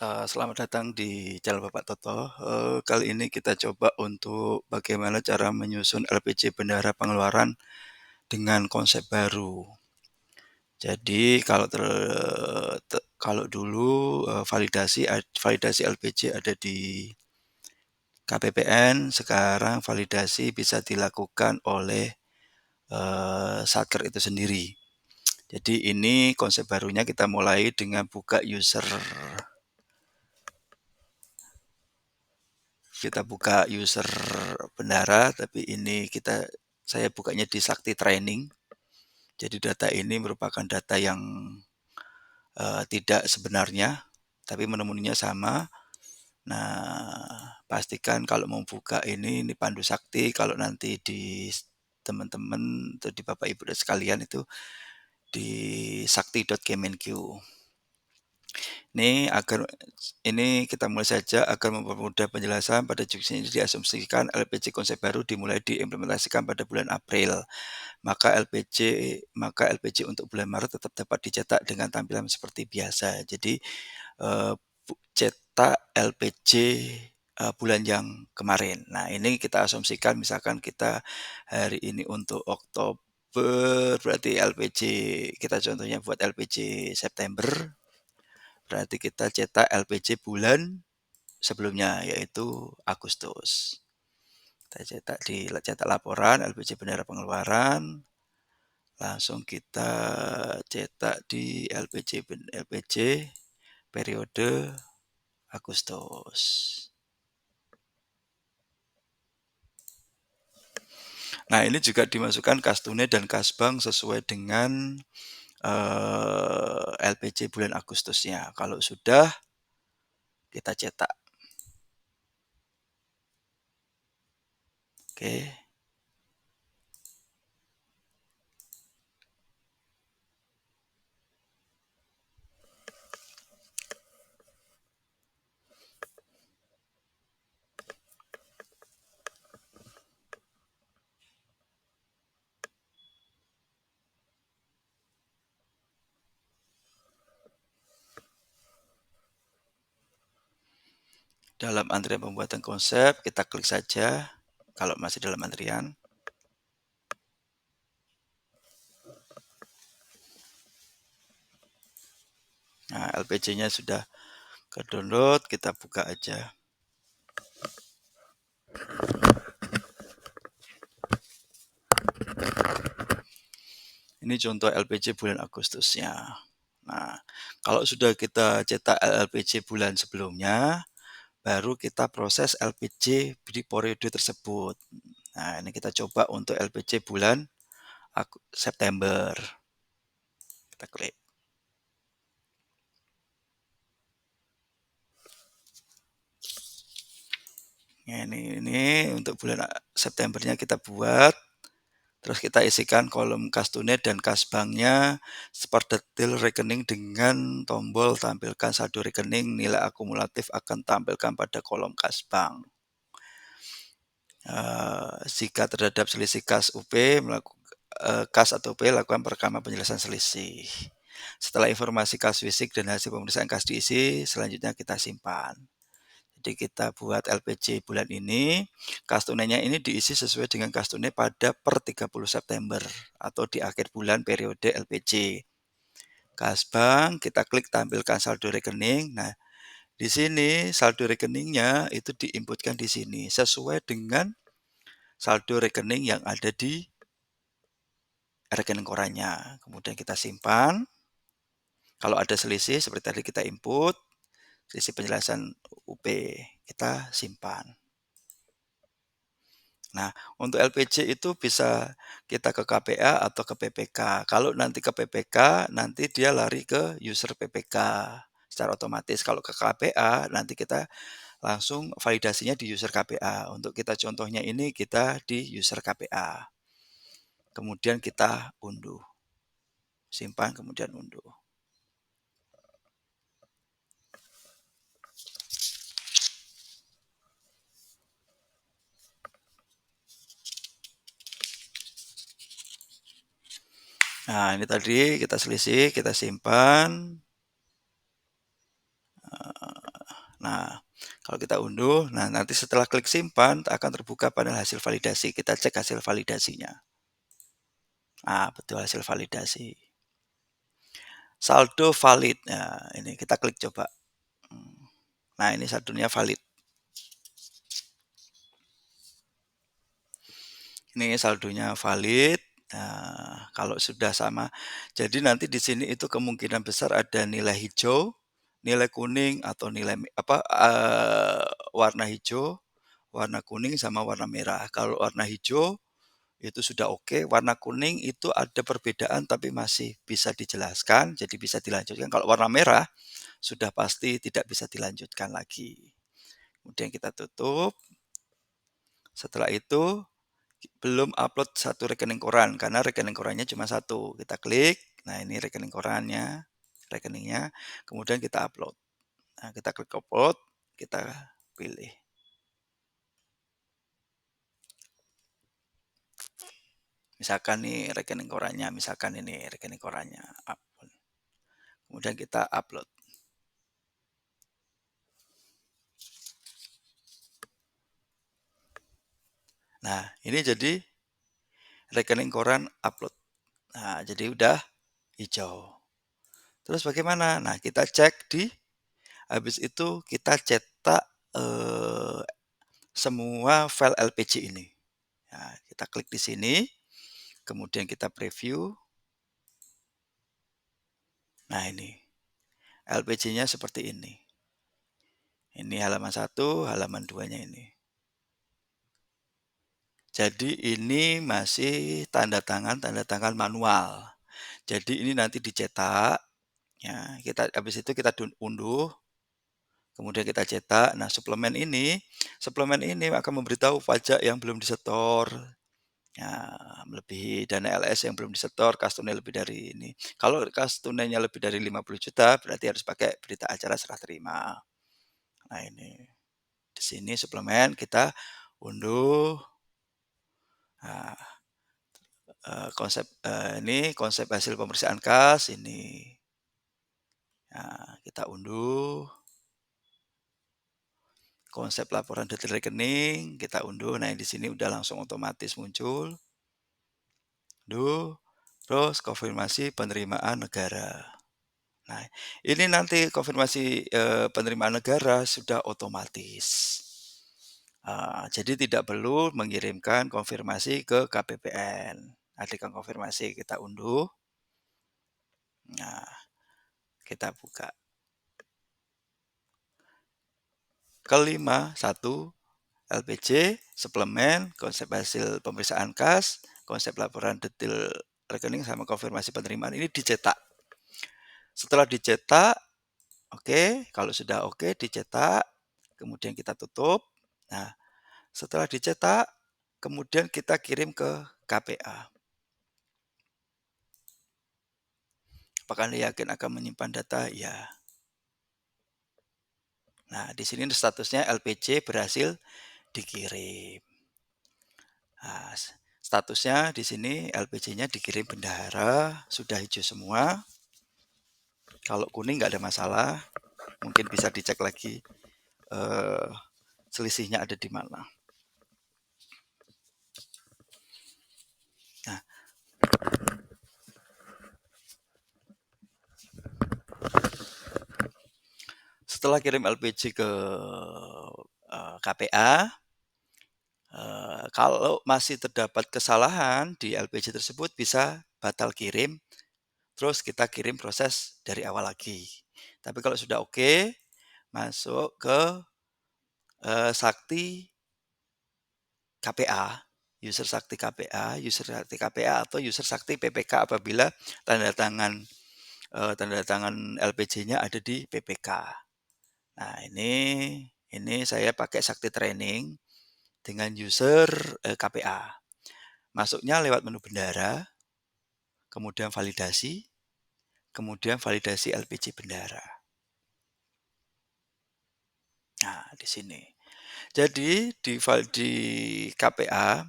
Selamat datang di channel Bapak Toto. Kali ini kita coba untuk bagaimana cara menyusun LPG bendahara pengeluaran dengan konsep baru. Jadi kalau dulu, validasi LPG ada di KPPN, sekarang validasi bisa dilakukan oleh, Satker itu sendiri. Jadi ini konsep barunya kita mulai dengan buka user bendahara, tapi ini saya bukanya di Sakti Training. Jadi data ini merupakan data yang tidak sebenarnya, tapi menemuinya sama. Nah, pastikan kalau mau buka ini Pandu Sakti, kalau nanti di teman-teman atau di Bapak Ibu dan sekalian itu di sakti.kemenq. Ini kita mulai saja agar mempermudah penjelasan. Pada juknis ini diasumsikan LPG konsep baru dimulai diimplementasikan pada bulan April. Maka LPG untuk bulan Maret tetap dapat dicetak dengan tampilan seperti biasa. Jadi cetak LPG bulan yang kemarin. Nah, ini kita asumsikan misalkan kita hari ini untuk Oktober, berarti kita contohnya buat LPG September, berarti kita cetak LPG bulan sebelumnya, yaitu Agustus. Kita cetak laporan LPG bendahara pengeluaran, langsung kita cetak di LPG periode Agustus. Nah, ini juga dimasukkan kas tunai dan kas bank sesuai dengan LPG bulan Agustusnya. Kalau sudah, kita cetak. Oke. Dalam antrian pembuatan konsep, kita klik saja kalau masih dalam antrian. Nah, LPG-nya sudah ke-download, kita buka aja. Ini contoh LPG bulan Agustusnya. Nah, kalau sudah kita cetak LPG bulan sebelumnya, baru kita proses LPG di periode tersebut. Nah, ini kita coba untuk LPG bulan September. Kita klik. Nah, ini untuk bulan Septembernya kita buat. Terus kita isikan kolom kas tunai dan kas banknya seperti detail rekening dengan tombol tampilkan saldo rekening, nilai akumulatif akan tampilkan pada kolom kas bank. Jika terhadap selisih kas UP, kas atau UP lakukan perekaman penjelasan selisih. Setelah informasi kas fisik dan hasil pemeriksaan kas diisi, selanjutnya kita simpan. Jadi kita buat LPG bulan ini, kas tunainya ini diisi sesuai dengan kas tunai pada per 30 September atau di akhir bulan periode LPG. Kas bank, kita klik tampilkan saldo rekening. Nah, di sini saldo rekeningnya itu diinputkan di sini sesuai dengan saldo rekening yang ada di rekening korannya. Kemudian kita simpan. Kalau ada selisih seperti tadi kita input, selisih penjelasan UP, kita simpan. Nah, untuk LPG itu bisa kita ke KPA atau ke PPK. Kalau nanti ke PPK, nanti dia lari ke user PPK secara otomatis. Kalau ke KPA, nanti kita langsung validasinya di user KPA. Untuk kita contohnya ini kita di user KPA. Kemudian kita unduh. Simpan, kemudian unduh. Nah, ini tadi kita selisih, kita simpan. Nah, kalau kita unduh, nah nanti setelah klik simpan akan terbuka panel hasil validasi. Kita cek hasil validasinya. Ah, betul hasil validasi. Saldo valid. Nah, ini kita klik coba. Nah, ini saldonya valid. Ini saldonya valid. Nah, kalau sudah sama, jadi nanti di sini itu kemungkinan besar ada nilai hijau, nilai kuning atau nilai warna hijau, warna kuning sama warna merah. Kalau warna hijau itu sudah oke, warna kuning itu ada perbedaan tapi masih bisa dijelaskan, jadi bisa dilanjutkan. Kalau warna merah sudah pasti tidak bisa dilanjutkan lagi. Kemudian kita tutup. Setelah itu belum upload satu rekening koran karena rekening korannya cuma satu. Kita klik, nah ini rekening korannya, rekeningnya, kemudian kita upload. Nah, kita klik upload, kita pilih. Misalkan nih rekening korannya, misalkan ini rekening korannya. Kemudian kita upload. Nah, ini jadi rekening koran upload. Nah, jadi udah hijau. Terus bagaimana? Nah, kita cek habis itu kita cetak semua file LPG ini. Nah, kita klik di sini, kemudian kita preview. Nah, ini LPG-nya seperti ini. Ini halaman 1, halaman 2-nya ini. Jadi ini masih tanda tangan manual. Jadi ini nanti dicetak, ya, habis itu kita unduh, kemudian kita cetak. Nah, suplemen ini akan memberitahu pajak yang belum disetor. Ya, melebihi dana LS yang belum disetor, kas tunai lebih dari ini. Kalau kas tunainya lebih dari 50 juta, berarti harus pakai berita acara serah terima. Nah, ini di sini suplemen kita unduh. Nah, konsep hasil pemeriksaan kas ini. Nah, kita unduh. Konsep laporan detail rekening kita unduh. Nah, di sini udah langsung otomatis muncul. Terus konfirmasi penerimaan negara. Nah, ini nanti konfirmasi penerimaan negara sudah otomatis. Jadi tidak perlu mengirimkan konfirmasi ke KPPN. Adegan konfirmasi kita unduh. Nah, kita buka. Kelima, 1, LPJ, suplemen, konsep hasil pemeriksaan kas, konsep laporan detail rekening sama konfirmasi penerimaan ini dicetak. Setelah dicetak, oke, kalau sudah oke dicetak, kemudian kita tutup. Nah, setelah dicetak, kemudian kita kirim ke KPA. Apakah Anda yakin akan menyimpan data? Ya. Nah, di sini statusnya LPJ berhasil dikirim. Nah, statusnya di sini LPJ-nya dikirim bendahara, sudah hijau semua. Kalau kuning nggak ada masalah, mungkin bisa dicek lagi selisihnya ada di mana. Nah, setelah kirim LPJ ke KPA, kalau masih terdapat kesalahan di LPJ tersebut bisa batal kirim, terus kita kirim proses dari awal lagi. Tapi kalau sudah oke, masuk ke Sakti KPA, user Sakti KPA, user Sakti KPA atau user Sakti PPK apabila tanda tangan LPJ-nya ada di PPK. Nah, ini saya pakai Sakti Training dengan user KPA. Masuknya lewat menu bendara, kemudian validasi LPJ bendara. Nah, di sini. Jadi di KPA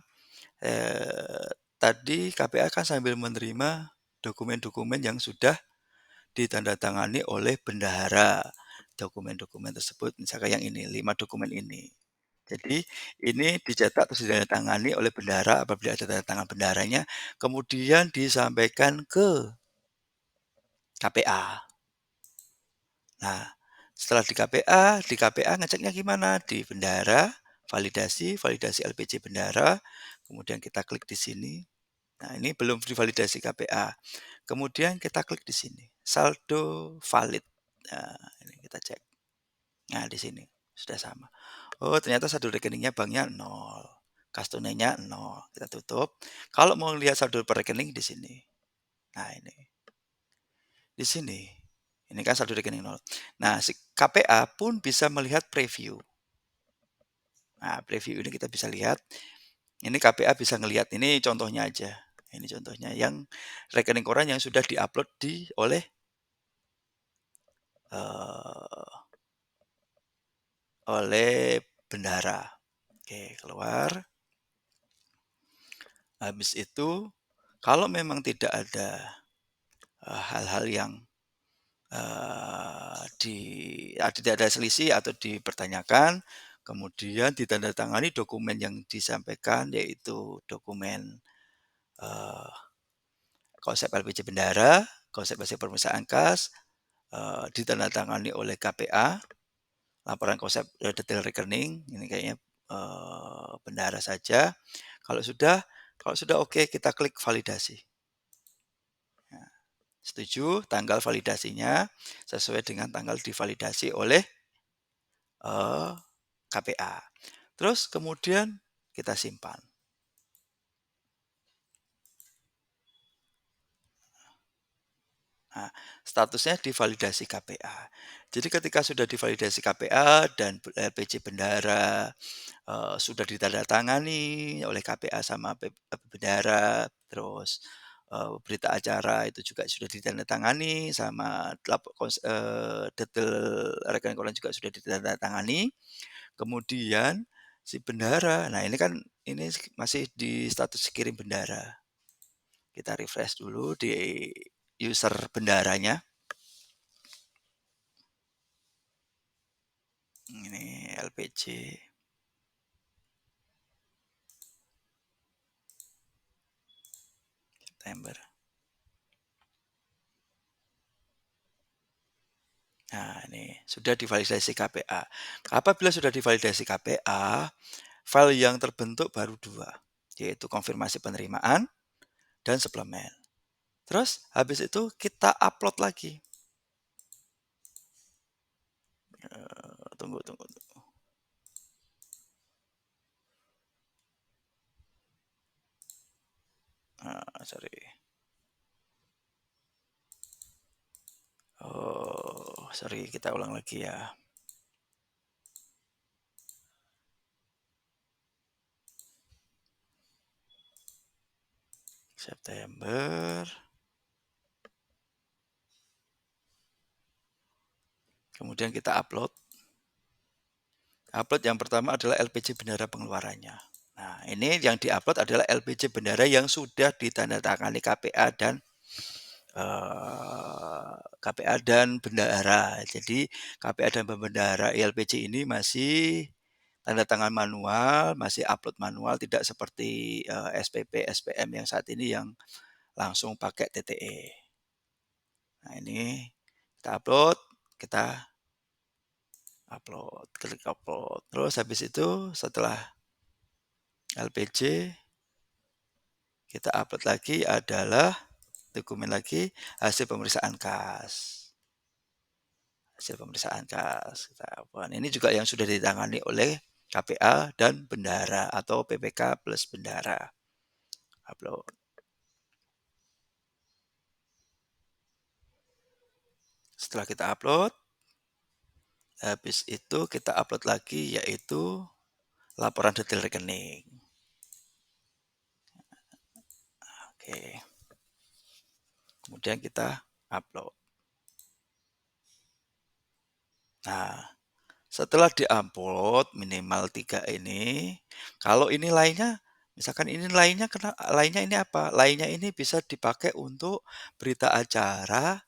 tadi KPA kan sambil menerima dokumen-dokumen yang sudah ditandatangani oleh bendahara. dokumen-dokumen tersebut, misalkan yang ini, 5 dokumen ini. Jadi ini dicetak terus ditandatangani oleh bendahara, apabila ada tanda tangan bendaharanya, kemudian disampaikan ke KPA. Nah, setelah di KPA ngeceknya gimana? Di bendahara, validasi LPC bendahara, kemudian kita klik di sini. Nah, ini belum divalidasi KPA. Kemudian kita klik di sini, saldo valid. Nah, ini kita cek. Nah, di sini sudah sama. Oh, ternyata saldo rekeningnya banknya nol, kas tunainya nol. Kita tutup. Kalau mau lihat saldo per rekening di sini. Nah, ini. Di sini. Ini kan saldo rekening nol. Nah, si KPA pun bisa melihat preview. Nah, preview ini kita bisa lihat. Ini KPA bisa ngelihat. Ini contohnya aja. Ini contohnya yang rekening koran yang sudah diupload eh, oleh bendahara. Oke, keluar. Habis itu, kalau memang tidak ada hal-hal yang tidak ada selisih atau dipertanyakan, kemudian ditandatangani dokumen yang disampaikan, yaitu dokumen eh, konsep LPC bendahara, konsep hasil pemeriksaan kas, ditandatangani oleh KPA, laporan konsep detail rekening, ini kayaknya bendahara saja. Kalau sudah oke, kita klik validasi. Nah, setuju, tanggal validasinya sesuai dengan tanggal divalidasi oleh KPA. Terus kemudian kita simpan. Nah, statusnya divalidasi KPA. Jadi ketika sudah divalidasi KPA dan LPC bendahara sudah ditandatangani oleh KPA sama bendahara, terus berita acara itu juga sudah ditandatangani sama detail rekening koran juga sudah ditandatangani. Kemudian si bendahara, nah ini kan ini masih di status kirim bendahara. Kita refresh dulu di user bendaharanya. Ini LPC September. Nah, ini sudah divalidasi KPA. Apabila sudah divalidasi KPA, file yang terbentuk baru dua, yaitu konfirmasi penerimaan dan suplemen. Terus habis itu kita upload lagi. Tunggu, tunggu, tunggu. Sorry. Oh, sorry, kita ulang lagi ya. September. Kemudian kita upload. Upload yang pertama adalah LPC bendahara pengeluarannya. Nah, ini yang diupload adalah LPC bendahara yang sudah ditandatangani KPA dan bendahara. Jadi KPA dan bendahara LPC ini masih tanda tangan manual, masih upload manual, tidak seperti SPP, SPM yang saat ini yang langsung pakai TTE. Nah, ini kita upload, klik upload. Terus habis itu setelah LPC kita upload lagi adalah dokumen lagi hasil pemeriksaan kas. Hasil pemeriksaan kas. Kita upload. Ini juga yang sudah ditangani oleh KPA dan bendahara atau PPK plus bendahara. Upload. Setelah kita upload, habis itu kita upload lagi yaitu laporan detail rekening. Oke. Kemudian kita upload. Nah, setelah diupload minimal 3 ini, kalau ini lainnya, misalkan ini lainnya ini apa? Lainnya ini bisa dipakai untuk berita acara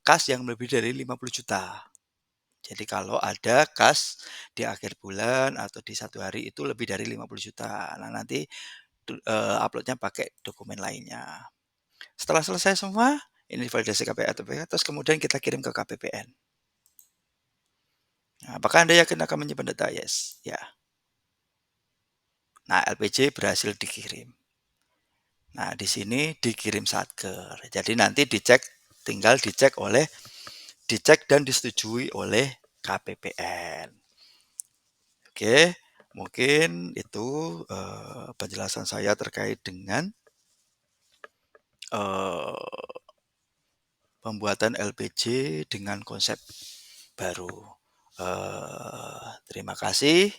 kas yang lebih dari 50 juta. Jadi kalau ada kas di akhir bulan atau di satu hari itu lebih dari 50 juta. Nah, nanti upload pakai dokumen lainnya. Setelah selesai semua, ini validasi KPA atau BPK, terus kemudian kita kirim ke KPPN. Nah, apakah Anda yakin akan menyimpan data? Yes, ya. Nah, LPJ berhasil dikirim. Nah, di sini dikirim Satker. Jadi nanti tinggal dicek dan disetujui oleh KPPN. Oke, mungkin itu penjelasan saya terkait dengan pembuatan LPJ dengan konsep baru. Terima kasih.